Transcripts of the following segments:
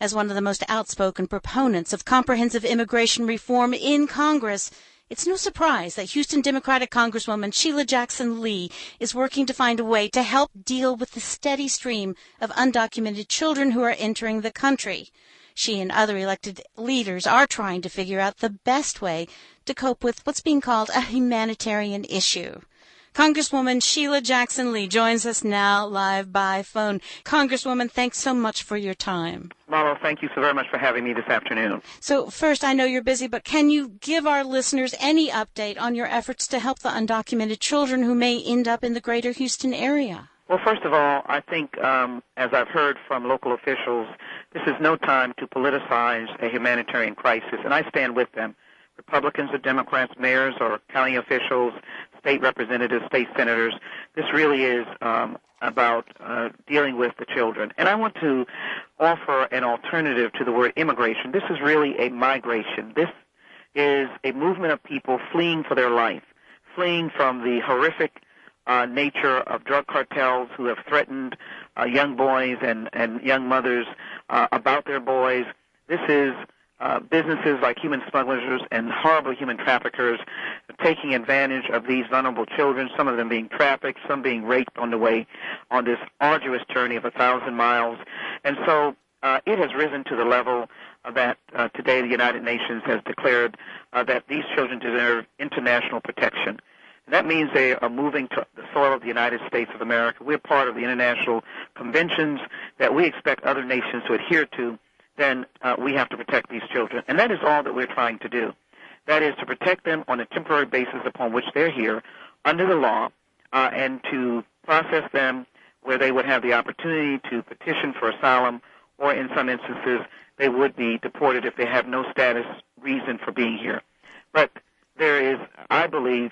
As one of the most outspoken proponents of comprehensive immigration reform in Congress, it's no surprise that Houston Democratic Congresswoman Sheila Jackson Lee is working to find a way to help deal with the steady stream of undocumented children who are entering the country. She and other elected leaders are trying to figure out the best way to cope with what's being called a humanitarian issue. Congresswoman Sheila Jackson Lee joins us now live by phone. Congresswoman, thanks so much for your time. Marlo, thank you so very much for having me this afternoon. So first, I know you're busy, but can you give our listeners any update on your efforts to help the undocumented children who may end up in the greater Houston area? Well, first of all, I think, as I've heard from local officials, this is no time to politicize a humanitarian crisis, and I stand with them. Republicans or Democrats, mayors or county officials, state representatives, state senators, this really is about dealing with the children. And I want to offer an alternative to the word immigration. This is really a migration. This is a movement of people fleeing for their life, fleeing from the horrific nature of drug cartels who have threatened young boys and young mothers about their boys. This is businesses like human smugglers and horrible human traffickers taking advantage of these vulnerable children, some of them being trafficked, some being raped on the way on this arduous journey of 1,000 miles. And so it has risen to the level that today the United Nations has declared that these children deserve international protection. And that means they are moving to the soil of the United States of America. We're part of the international conventions that we expect other nations to adhere to. Then we have to protect these children. And that is all that we're trying to do. That is to protect them on a temporary basis upon which they're here under the law and to process them where they would have the opportunity to petition for asylum, or in some instances they would be deported if they have no status reason for being here. But there is, I believe,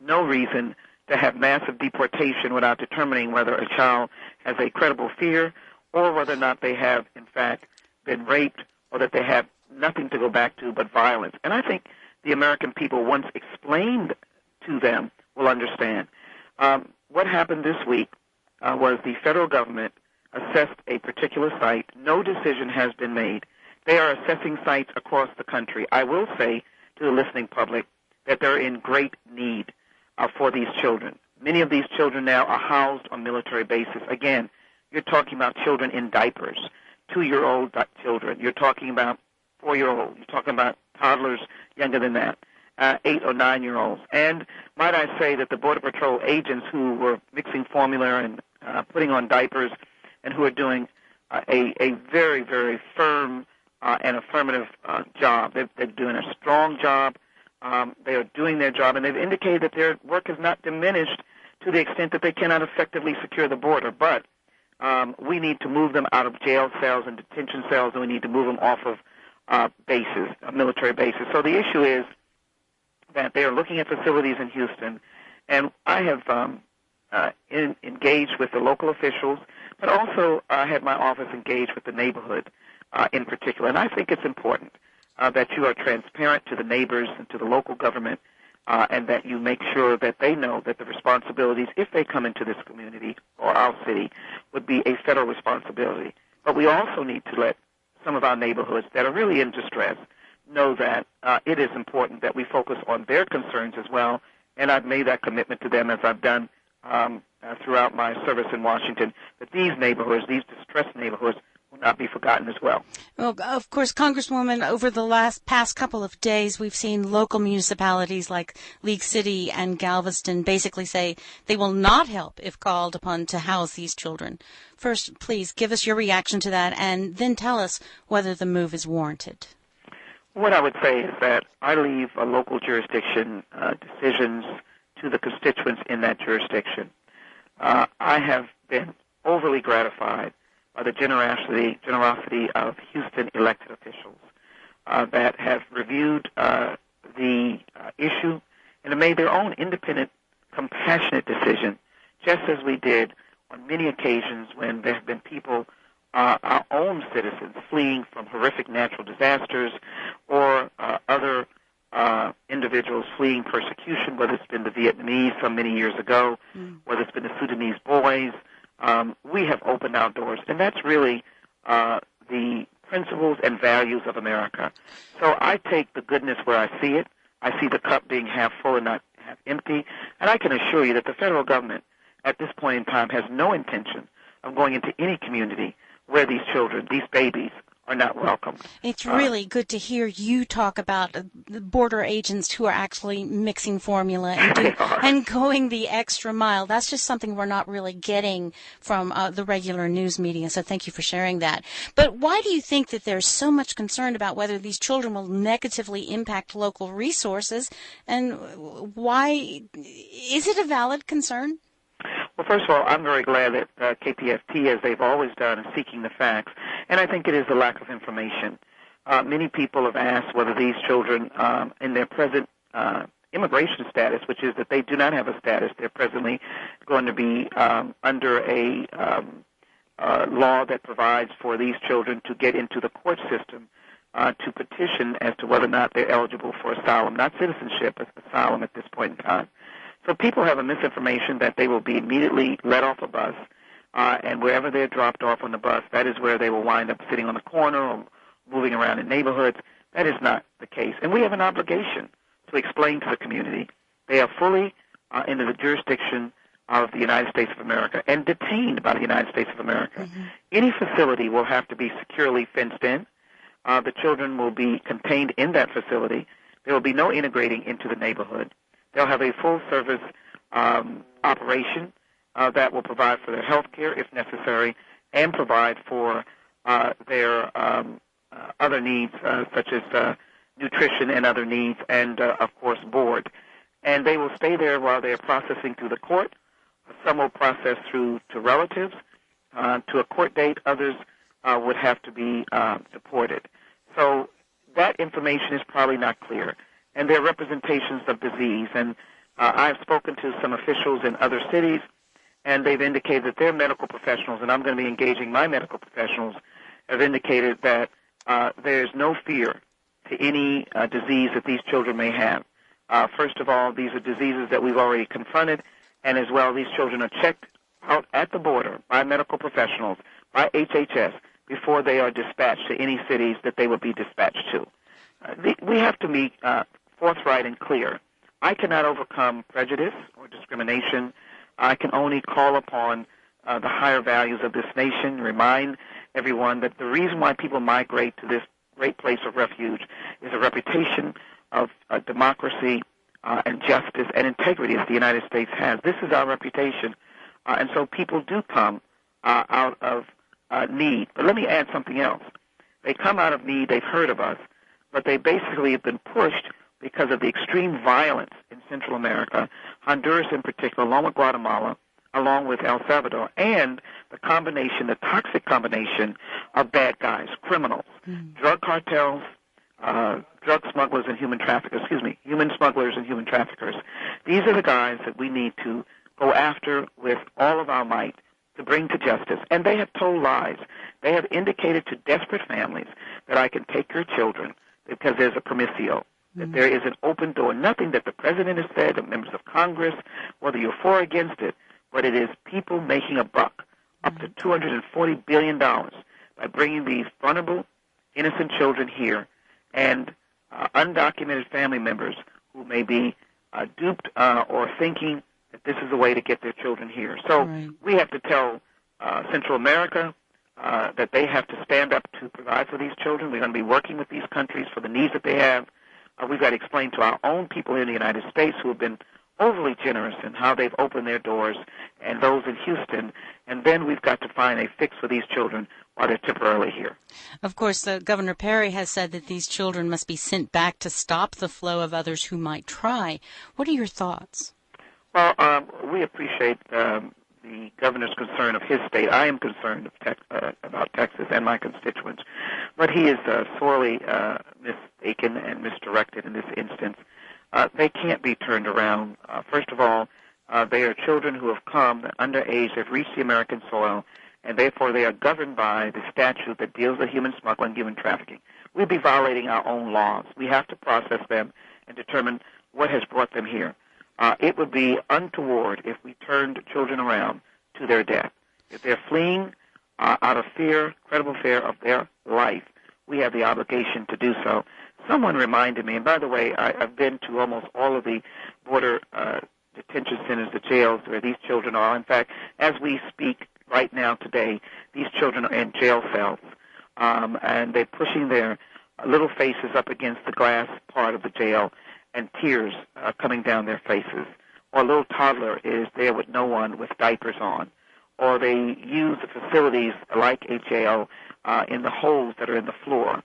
no reason to have massive deportation without determining whether a child has a credible fear or whether or not they have, in fact, been raped or that they have nothing to go back to but violence. And I think the American people, once explained to them, will understand. What happened this week was the federal government assessed a particular site. No decision has been made. They are assessing sites across the country. I will say to the listening public that they're in great need for these children. Many of these children now are housed on military bases. Again, you're talking about children in diapers, 2-year-old children. You're talking about 4-year-olds. You're talking about toddlers younger than that, 8 or 9-year-olds. And might I say that the Border Patrol agents who were mixing formula and putting on diapers and who are doing a very, very firm and affirmative job. They're doing a strong job. They are doing their job, and they've indicated that their work is not diminished to the extent that they cannot effectively secure the border. But we need to move them out of jail cells and detention cells, and we need to move them off of bases, military bases. So the issue is that they are looking at facilities in Houston, and I have engaged with the local officials, but also had my office engaged with the neighborhood in particular. And I think it's important that you are transparent to the neighbors and to the local government, and that you make sure that they know that the responsibilities, if they come into this community or our city, would be a federal responsibility. But we also need to let some of our neighborhoods that are really in distress know that it is important that we focus on their concerns as well, and I've made that commitment to them as I've done throughout my service in Washington, that these neighborhoods, these distressed neighborhoods, will not be forgotten as well. Well, of course, Congresswoman, over the past couple of days, we've seen local municipalities like League City and Galveston basically say they will not help if called upon to house these children. First, please give us your reaction to that, and then tell us whether the move is warranted. What I would say is that I leave a local jurisdiction decisions to the constituents in that jurisdiction. I have been overly gratified by the generosity of Houston elected officials that have reviewed the issue and have made their own independent, compassionate decision, just as we did on many occasions when there have been people, our own citizens, fleeing from horrific natural disasters or other individuals fleeing persecution, whether it's been the Vietnamese some many years ago, whether it's been the Sudanese boys. We have opened our doors, and that's really the principles and values of America. So I take the goodness where I see it. I see the cup being half full and not half empty. And I can assure you that the federal government at this point in time has no intention of going into any community where these children, these babies, are not welcome. It's really good to hear you talk about the border agents who are actually mixing formula and going the extra mile. That's just something we're not really getting from the regular news media, so thank you for sharing that. But why do you think that there's so much concern about whether these children will negatively impact local resources, and why is it a valid concern? Well, first of all, I'm very glad that KPFT, as they've always done, is seeking the facts, and I think it is the lack of information. Many people have asked whether these children, in their present immigration status, which is that they do not have a status, they're presently going to be under a law that provides for these children to get into the court system to petition as to whether or not they're eligible for asylum, not citizenship, but asylum at this point in time. So people have a misinformation that they will be immediately let off a bus, and wherever they're dropped off on the bus, that is where they will wind up sitting on the corner or moving around in neighborhoods. That is not the case. And we have an obligation to explain to the community they are fully into the jurisdiction of the United States of America and detained by the United States of America. Mm-hmm. Any facility will have to be securely fenced in. The children will be contained in that facility. There will be no integrating into the neighborhood. They'll have a full-service operation that will provide for their health care, if necessary, and provide for their other needs, such as nutrition and other needs, and, of course, board. And they will stay there while they're processing through the court. Some will process through to relatives, to a court date. Others would have to be deported. So that information is probably not clear. And they're representations of disease. And I've spoken to some officials in other cities, and they've indicated that their medical professionals, and I'm going to be engaging my medical professionals, have indicated that there's no fear to any disease that these children may have. First of all, these are diseases that we've already confronted, and as well, these children are checked out at the border by medical professionals, by HHS, before they are dispatched to any cities that they would be dispatched to. We have to be forthright and clear. I cannot overcome prejudice or discrimination. I can only call upon the higher values of this nation, remind everyone that the reason why people migrate to this great place of refuge is a reputation of democracy and justice and integrity as the United States has. This is our reputation, and so people do come out of need. But let me add something else. They come out of need, they've heard of us, but they basically have been pushed because of the extreme violence in Central America, Honduras in particular, along with Guatemala, along with El Salvador, and the combination, the toxic combination of bad guys, criminals, drug cartels, drug smugglers and human smugglers and human traffickers. These are the guys that we need to go after with all of our might to bring to justice. And they have told lies. They have indicated to desperate families that I can take your children because there's a permissio, that there is an open door. Nothing that the President has said, or members of Congress, whether you're for or against it, but it is people making a buck, up to $240 billion, by bringing these vulnerable, innocent children here, and undocumented family members who may be duped or thinking that this is a way to get their children here. So we have to tell Central America that they have to stand up to provide for these children. We're going to be working with these countries for the needs that they have. We've got to explain to our own people in the United States who have been overly generous in how they've opened their doors, and those in Houston, and then we've got to find a fix for these children while they're temporarily here. Of course, Governor Perry has said that these children must be sent back to stop the flow of others who might try. What are your thoughts? Well, we appreciate the governor's concern of his state. I am concerned about Texas and my constituents, but he is sorely mistaken and misdirected in this instance. They can't be turned around. First of all, they are children who have come underage, have reached the American soil, and therefore they are governed by the statute that deals with human smuggling, human trafficking. We'd be violating our own laws. We have to process them and determine what has brought them here. It would be untoward if we turned children around to their death. If they're fleeing out of fear, credible fear of their life, we have the obligation to do so. Someone reminded me, and by the way, I've been to almost all of the border detention centers, the jails where these children are. In fact, as we speak right now today, these children are in jail cells, and they're pushing their little faces up against the glass part of the jail, and tears coming down their faces. Or a little toddler is there with no one with diapers on. Or they use the facilities like a jail in the holes that are in the floor.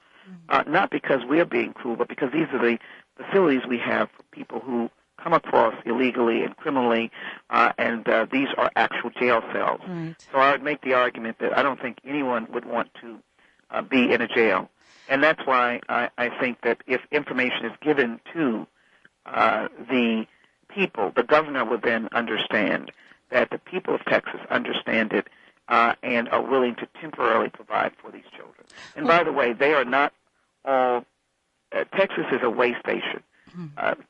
Not because we're being cruel, but because these are the facilities we have for people who come across illegally and criminally, and these are actual jail cells. Right. So I would make the argument that I don't think anyone would want to be in a jail. And that's why I think that if information is given to the people, the governor will then understand that the people of Texas understand it and are willing to temporarily provide for these children. And by the way, they are not all, Texas is a way station.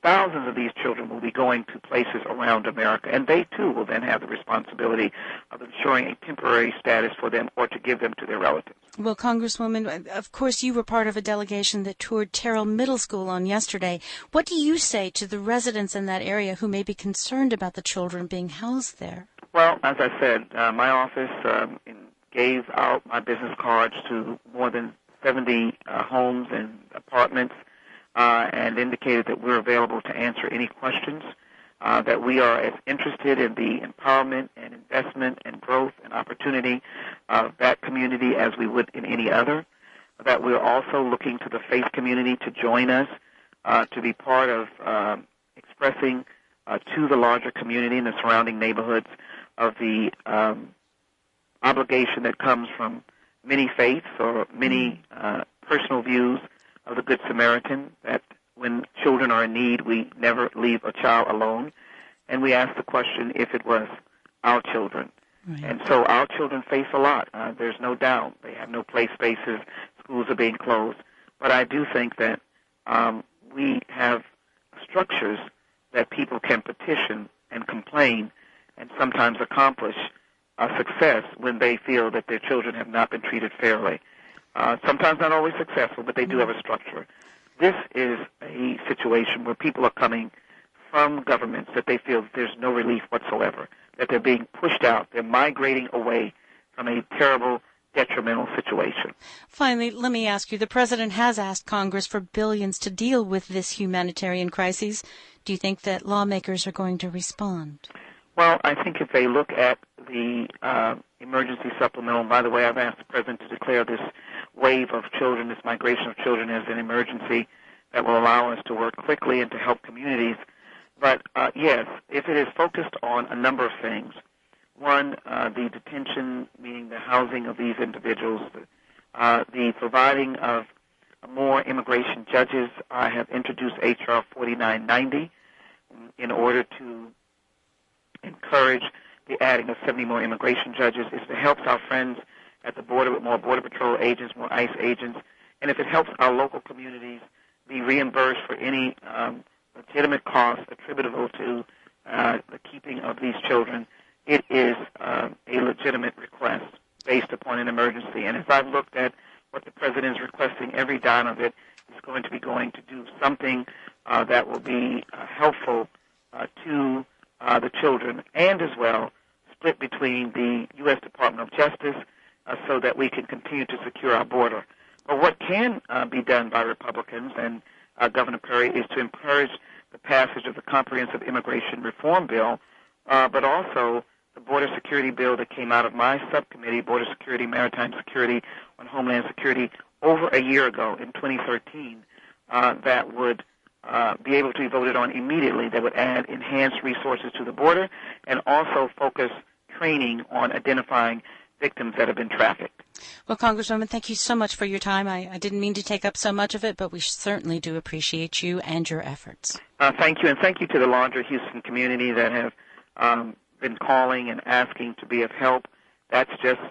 Thousands of these children will be going to places around America, and they too will then have the responsibility of ensuring a temporary status for them or to give them to their relatives. Well, Congresswoman, of course you were part of a delegation that toured Terrell Middle School on yesterday. What do you say to the residents in that area who may be concerned about the children being housed there? Well, as I said, my office gave out my business cards to more than 70 homes and apartments and indicated that we're available to answer any questions, that we are as interested in the empowerment and investment and growth and opportunity of that community as we would in any other, that we're also looking to the faith community to join us, to be part of expressing to the larger community and the surrounding neighborhoods of the obligation that comes from many faiths or many personal views of the Good Samaritan, that when children are in need, we never leave a child alone. And we ask the question if it was our children. Right. And so our children face a lot. There's no doubt. They have no play spaces. Schools are being closed. But I do think that we have structures that people can petition and complain and sometimes accomplish success when they feel that their children have not been treated fairly. Sometimes not always successful, but they do have a structure. This is a situation where people are coming from governments that they feel that there's no relief whatsoever, that they're being pushed out, they're migrating away from a terrible, detrimental situation. Finally, let me ask you, the President has asked Congress for billions to deal with this humanitarian crisis. Do you think that lawmakers are going to respond? Well, I think if they look at the emergency supplemental, and by the way, I've asked the President to declare this wave of children, this migration of children as an emergency that will allow us to work quickly and to help communities. But yes, if it is focused on a number of things, one, the detention, meaning the housing of these individuals, the providing of more immigration judges. I have introduced H.R. 4990 in order to encourage the adding of 70 more immigration judges. If it helps our friends at the border with more Border Patrol agents, more ICE agents, and if it helps our local communities be reimbursed for any legitimate costs attributable to the keeping of these children, it is a legitimate request based upon an emergency. And as I've looked at what the President is requesting, every dime of it is going to be going to do something that will be helpful to the children, and as well split between the U.S. Department of Justice so that we can continue to secure our border. But what can be done by Republicans and Governor Perry is to encourage the passage of the Comprehensive Immigration Reform Bill, but also the Border Security Bill that came out of my subcommittee, Border Security, Maritime Security, on Homeland Security, over a year ago in 2013, that would be able to be voted on immediately, that would add enhanced resources to the border and also focus training on identifying victims that have been trafficked. Well, Congresswoman, thank you so much for your time. I didn't mean to take up so much of it, but we certainly do appreciate you and your efforts. Thank you, and thank you to the larger Houston community that have been calling and asking to be of help. That's just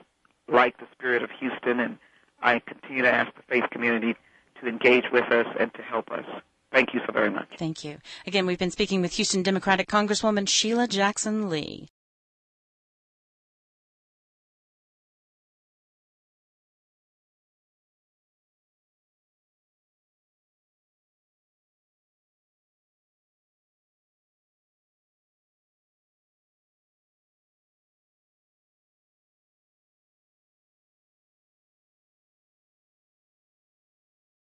like the spirit of Houston, and I continue to ask the faith community to engage with us and to help us. Thank you so very much. Thank you. Again, we've been speaking with Houston Democratic Congresswoman Sheila Jackson Lee.